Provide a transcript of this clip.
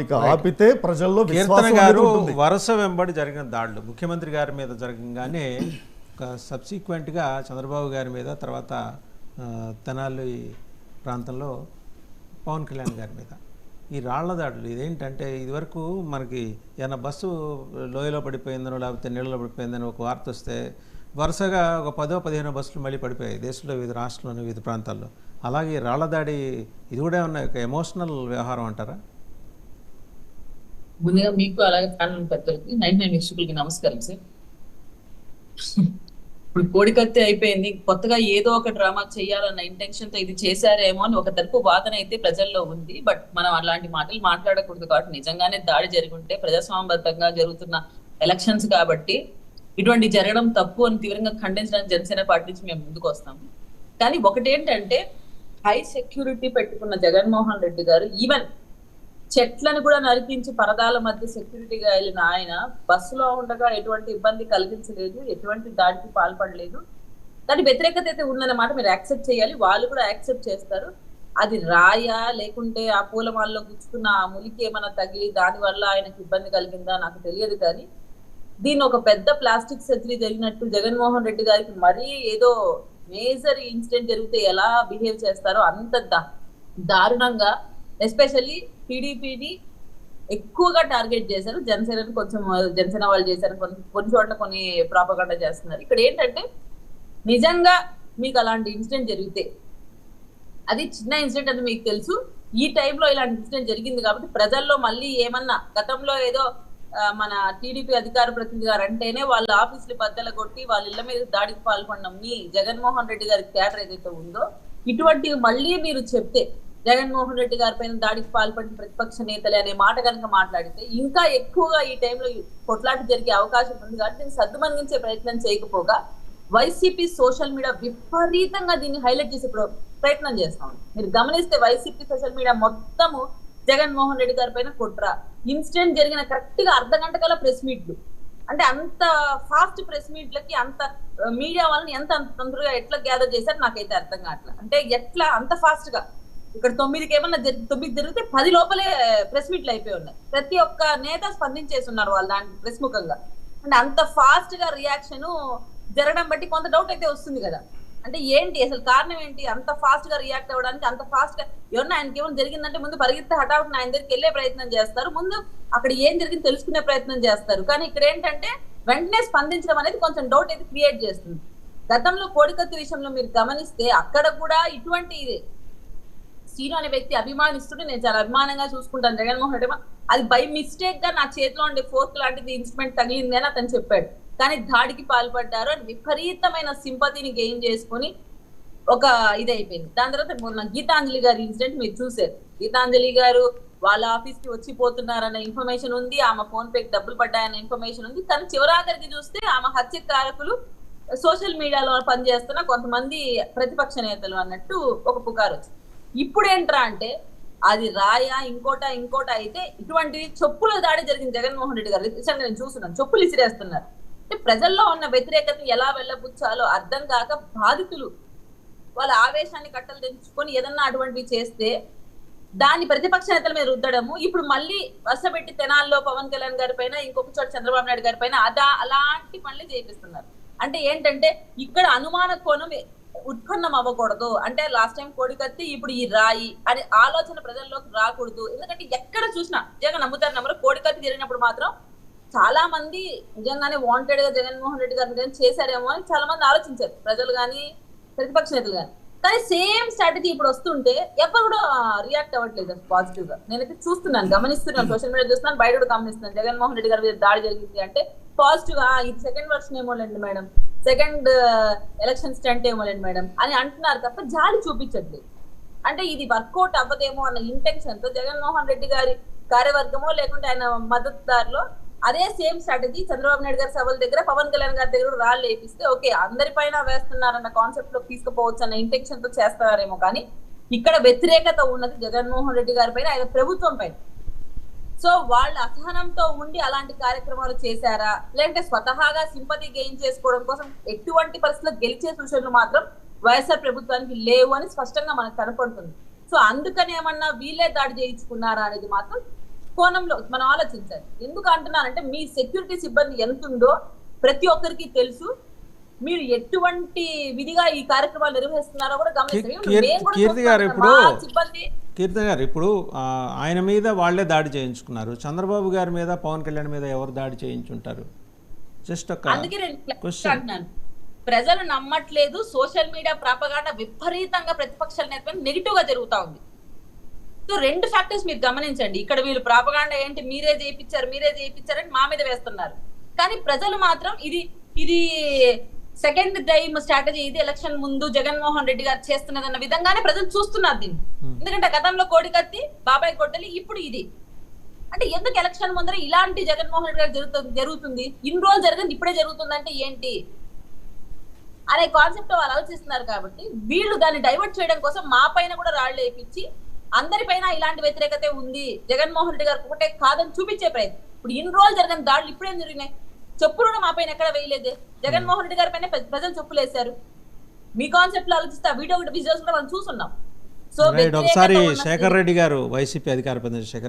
ఇక ఆపితే ప్రజల్లో కీర్తన గారు వరుస వెంబడి జరిగిన దాడులు ముఖ్యమంత్రి గారి మీద జరగగానే సబ్సిక్వెంట్గా చంద్రబాబు గారి మీద, తర్వాత తెనాలి ప్రాంతంలో పవన్ కళ్యాణ్ గారి మీద ఈ రాళ్ల దాడులు. ఇదేంటంటే ఇదివరకు మనకి ఏమైనా బస్సు లోయలో పడిపోయిందనో లేకపోతే నీళ్ళలో పడిపోయిందని ఒక వార్త వస్తే వరుసగా ఒక 10-15 బస్సులు మళ్ళీ పడిపోయాయి దేశంలో వివిధ రాష్ట్రాల్లోని వివిధ ప్రాంతాల్లో. అలాగే రాళ్ల దాడి ఇది కూడా ఏమన్నా ఒక ఎమోషనల్ వ్యవహారం అంటారా? ముందుగా మీకు అలాగే ప్యానల్ పెద్దలకి 99 వీక్షకులకి నమస్కారం సార్. ఇప్పుడు కోడికత్తి అయిపోయింది, కొత్తగా ఏదో ఒక డ్రామా చేయాలన్న ఇంటెన్షన్ తో ఇది చేశారేమో అని ఒక తరపు వాదన అయితే ప్రజల్లో ఉంది. బట్ మనం అలాంటి మాటలు మాట్లాడకూడదు కాబట్టి నిజంగానే దాడి జరిగి ఉంటే ప్రజాస్వామ్యబద్ధంగా జరుగుతున్న ఎలక్షన్స్ కాబట్టి ఇటువంటి జరగడం తప్పు అని తీవ్రంగా ఖండించడానికి జనసేన పార్టీ నుంచి మేము ముందుకు వస్తాము. కానీ ఒకటేంటంటే హై సెక్యూరిటీ పెట్టుకున్న జగన్మోహన్ రెడ్డి గారు ఈవెన్ చెట్లను కూడా నరికించి పరదాల మధ్య సెక్యూరిటీగా వెళ్ళిన ఆయన బస్సులో ఉండగా ఎటువంటి ఇబ్బంది కలిగించలేదు, ఎటువంటి దాడికి పాల్పడలేదు. దాని వ్యతిరేకత అయితే ఉందన్నమాట మీరు యాక్సెప్ట్ చేయాలి, వాళ్ళు కూడా యాక్సెప్ట్ చేస్తారు. అది రాయా లేకుంటే ఆ పూలమాలలో గుచ్చుకున్న ఆ ములికి ఏమైనా తగిలి దాని వల్ల ఆయనకు ఇబ్బంది కలిగిందా నాకు తెలియదు. కానీ దీన్ని ఒక పెద్ద ప్లాస్టిక్ సర్జరీ జరిగినట్టు జగన్మోహన్ రెడ్డి గారికి మరీ ఏదో మేజర్ ఇన్సిడెంట్ జరిగితే ఎలా బిహేవ్ చేస్తారో అంత దారుణంగా ఎస్పెషల్లీ టీడీపీని ఎక్కువగా టార్గెట్ చేశారు. జనసేనని కొంచెం జనసేన వాళ్ళు చేశారు, కొన్ని చోట్ల కొన్ని ప్రాపగండా చేస్తున్నారు. ఇక్కడ ఏంటంటే నిజంగా మీకు అలాంటి ఇన్సిడెంట్ జరిగితే అది చిన్న ఇన్సిడెంట్ అని మీకు తెలుసు. ఈ టైంలో ఇలాంటి ఇన్సిడెంట్ జరిగింది కాబట్టి ప్రజల్లో మళ్ళీ ఏమన్నా గతంలో ఏదో మన టీడీపీ అధికార ప్రతినిధి గారు అంటేనే వాళ్ళ ఆఫీసులు బద్దలు కొట్టి వాళ్ళ ఇళ్ల మీద దాడికి పాల్పడడం మీ జగన్మోహన్ రెడ్డి గారి క్యాడర్ ఏదైతే ఉందో ఇటువంటివి మళ్ళీ మీరు చెప్తే జగన్మోహన్ రెడ్డి గారి పైన దాడికి పాల్పడిన ప్రతిపక్ష నేతలే అనే మాట కనుక మాట్లాడితే ఇంకా ఎక్కువగా ఈ టైంలో కొట్లాట జరిగే అవకాశం ఉంది. కాబట్టి దీన్ని సద్దుమణిగించే ప్రయత్నం చేయకపోగా వైసీపీ సోషల్ మీడియా విపరీతంగా దీన్ని హైలైట్ చేసే ప్రయత్నం చేస్తాం. మీరు గమనిస్తే వైసీపీ సోషల్ మీడియా మొత్తము జగన్మోహన్ రెడ్డి గారి పైన కుట్ర. ఇన్సిడెంట్ జరిగిన కరెక్ట్ గా అర్ధ గంట కల్లా ప్రెస్ మీట్లు, అంటే అంత ఫాస్ట్ ప్రెస్ మీట్లకి అంత మీడియా వాళ్ళని ఎంత తొందరగా ఎట్లా గ్యాదర్ చేశారు నాకైతే అర్థం కావట్లేదు. అంటే ఎట్లా అంత ఫాస్ట్ గా ఇక్కడ 9కి ఏమన్నా 9 జరిగితే 10 లోపలే ప్రెస్ మీట్లు అయిపోయి ఉన్నాయి. ప్రతి ఒక్క నేత స్పందించేసి ఉన్నారు వాళ్ళు దాని ప్రెస్ ముఖంగా. అంటే అంత ఫాస్ట్ గా రియాక్షన్ జరగడం బట్టి కొంత డౌట్ అయితే వస్తుంది కదా, అంటే ఏంటి అసలు కారణం ఏంటి అంత ఫాస్ట్ గా రియాక్ట్ అవ్వడానికి? అంత ఫాస్ట్ గా ఎవరన్నా ఆయనకి ఏమైనా జరిగిందంటే ముందు పరిగెత్తి హఠాత్తున ఆయన దగ్గరికి వెళ్ళే ప్రయత్నం చేస్తారు, ముందు అక్కడ ఏం జరిగింది తెలుసుకునే ప్రయత్నం చేస్తారు. కానీ ఇక్కడ ఏంటంటే వెంటనే స్పందించడం అనేది కొంచెం డౌట్ అయితే క్రియేట్ చేస్తుంది. గతంలో కోడికత్తి విషయంలో మీరు గమనిస్తే అక్కడ కూడా ఇటువంటి శ్రీను అనే వ్యక్తి అభిమానిస్తుంటే నేను చాలా అభిమానంగా చూసుకుంటాను జగన్మోహన్ రెడ్డి, అది బై మిస్టేక్ గా నా చేతిలో ఉండే ఫోర్క్ లాంటిది ఇన్స్ట్రుమెంట్ తగిలింది అని అతను చెప్పాడు. కానీ దాడికి పాల్పడ్డారు అని విపరీతమైన సింపతిని గెయిన్ చేసుకుని ఒక ఇదైపోయింది. దాని తర్వాత మొన్న గీతాంజలి గారి ఇన్సిడెంట్ మీరు చూసారు. గీతాంజలి గారు వాళ్ళ ఆఫీస్ కి వచ్చిపోతున్నారన్న ఇన్ఫర్మేషన్ ఉంది, ఆమె ఫోన్ పేకి డబ్బులు పడ్డాయన్న ఇన్ఫర్మేషన్ ఉంది. కానీ చివరాఖరికి చూస్తే ఆమె హత్యకారకులు సోషల్ మీడియాలో పనిచేస్తున్న కొంతమంది ప్రతిపక్ష నేతలు అన్నట్టు ఒక పుకారు వచ్చింది. ఇప్పుడు ఏంట్రా అంటే అది రాయా ఇంకోట అయితే ఇటువంటి చెప్పుల దాడి జరిగింది జగన్మోహన్ రెడ్డి గారు. రీసెంట్ నేను చూస్తున్నాను, చెప్పులు ఇసిరేస్తున్నారు. అంటే ప్రజల్లో ఉన్న వ్యతిరేకతను ఎలా వెళ్ళబుచ్చాలో అర్థం కాక బాధితులు వాళ్ళ ఆవేశాన్ని కట్టలు తెంచుకొని ఏదన్నా అటువంటివి చేస్తే దాన్ని ప్రతిపక్ష నేతల మీద రుద్దడము. ఇప్పుడు మళ్ళీ వసపెట్టి తెనాల్లో పవన్ కళ్యాణ్ గారి పైన, ఇంకొక చోట చంద్రబాబు నాయుడు గారి పైన అలాంటి పనులు చేపిస్తున్నారు. అంటే ఏంటంటే ఇక్కడ అనుమాన కోణం ఉత్పన్నం అవ్వకూడదు. అంటే లాస్ట్ టైం కోడికత్తి, ఇప్పుడు ఈ రాయి అనే ఆలోచన ప్రజల్లోకి రాకూడదు. ఎందుకంటే ఎక్కడ చూసినా నిజంగా నమ్ముతారు కోడికత్తి జరిగినప్పుడు మాత్రం చాలా మంది నిజంగానే వాంటెడ్ గా జగన్మోహన్ రెడ్డి గారిని చేశారేమో అని చాలా మంది ఆలోచించారు, ప్రజలు కానీ ప్రతిపక్ష నేతలు కానీ. కానీ సేమ్ స్ట్రాటజీ ఇప్పుడు వస్తుంటే ఎవరు కూడా రియాక్ట్ అవ్వట్లేదు పాజిటివ్ గా. నేనైతే చూస్తున్నాను, గమనిస్తున్నాను, సోషల్ మీడియా చూస్తున్నాను, బయట కూడా గమనిస్తున్నాను. జగన్మోహన్ రెడ్డి గారి మీద దాడి జరిగింది అంటే పాజిటివ్ గా ఇది సెకండ్ వర్షన్ ఏమోలేండి మేడం, సెకండ్ ఎలక్షన్ స్టంట్ ఏమోలేండి మేడం అని అంటున్నారు తప్ప జాలి చూపించట్లేదు. అంటే ఇది వర్కౌట్ అవ్వదేమో అన్న ఇంటెన్షన్ తో జగన్మోహన్ రెడ్డి గారి కార్యవర్గమో లేకుంటే ఆయన మద్దతుదారులో అదే సేమ్ స్ట్రాటజీ చంద్రబాబు నాయుడు గారి సభల దగ్గర, పవన్ కళ్యాణ్ గారి దగ్గర రాళ్ళు వేపిస్తే ఓకే అందరిపైన వేస్తున్నారన్న కాన్సెప్ట్ లో తీసుకుపోవచ్చు అన్న ఇంటెన్షన్ తో చేస్తారేమో. కానీ ఇక్కడ వ్యతిరేకత ఉన్నది జగన్మోహన్ రెడ్డి గారి పైన, ఆయన ప్రభుత్వం పైన. సో వాళ్ళ అసహనంతో ఉండి అలాంటి కార్యక్రమాలు చేశారా, లేదంటే స్వతహాగా సింపతి గెయిన్ చేసుకోవడం కోసం ఎటువంటి పరిస్థితుల్లో గెలిచే సూచనలు మాత్రం వైఎస్ఆర్ ప్రభుత్వానికి లేవు అని స్పష్టంగా మనకు కనపడుతుంది. సో అందుకని ఏమన్నా వీళ్ళే దాడి చేయించుకున్నారా అనేది మాత్రం కోణంలో మనం ఆలోచించాలి. ఎందుకు అంటున్నానంటే మీ సెక్యూరిటీ సిబ్బంది ఎంత ఉందో ప్రతి ఒక్కరికి తెలుసు. మీరు ఎటువంటి విధిగా ఈ కార్యక్రమాలు నిర్వహిస్తున్నారో కూడా కీర్తి గారు ఇప్పుడు సిబ్బంది కీర్తి గారు ఇప్పుడు ఆయన మీద వాళ్ళే దాడి చేయించుకున్నారు. చంద్రబాబు గారి మీద పవన్ కళ్యాణ్ మీద ఎవరు దాడి చేయించుంటారు? జస్ట్ ఒక అందుకే నేను అంటున్నాను, ప్రజలు నమ్మట్లేదు. సోషల్ మీడియా ప్రాపగాండా విపరీతంగా ప్రతిపక్షాల నేతపైన నెగిటివ్ గా జరుగుతా ఉంది. సో 2 ఫ్యాక్టర్స్ మీరు గమనించండి. ఇక్కడ వీళ్ళు ప్రాపగాండా ఏంటి, మీరే చేయించారని మా మీద వేస్తున్నారు. కానీ ప్రజలు మాత్రం ఇది సెకండ్ టైం స్ట్రాటజీ, ఇది ఎలక్షన్ ముందు జగన్మోహన్ రెడ్డి గారు చేస్తున్నదన్న విధంగానే ప్రజలు చూస్తున్నారు దీన్ని. ఎందుకంటే గతంలో కోడికత్తి, బాబాయ్ గొడ్డలి, ఇప్పుడు ఇది. అంటే ఎందుకు ఎలక్షన్ ముందర ఇలాంటి జగన్మోహన్ రెడ్డి గారు జరుగుతుంది, ఇన్ని రోజులు జరిగింది ఇప్పుడే జరుగుతుందంటే ఏంటి అనే కాన్సెప్ట్ వాళ్ళు ఆలోచిస్తున్నారు. కాబట్టి వీళ్ళు దాన్ని డైవర్ట్ చేయడం కోసం మా పైన కూడా రాళ్లు వేయించి అందరిపైన ఇలాంటి వ్యతిరేకత ఉంది, జగన్మోహన్ రెడ్డి గారికి ఒకటే కాదని చూపించే ప్రయత్నం. ఇప్పుడు ఇన్ని రోజులు జరిగిన దాడులు ఇప్పుడేం జరిగినాయి? చెప్పులు కూడా మా పైన ఎక్కడ వేయలేదే. జగన్మోహన్ రెడ్డి గారి పైన ప్రజలు చెప్పులు వేశారు. మీ కాన్సెప్ట్ లో ఆలోచిస్తే వీడియో విజువల్స్ కూడా మనం చూస్తున్నాం. సో ఒకసారి శేఖర్ రెడ్డి గారు వైసీపీ అధికార ప్రతినిధి శేఖర్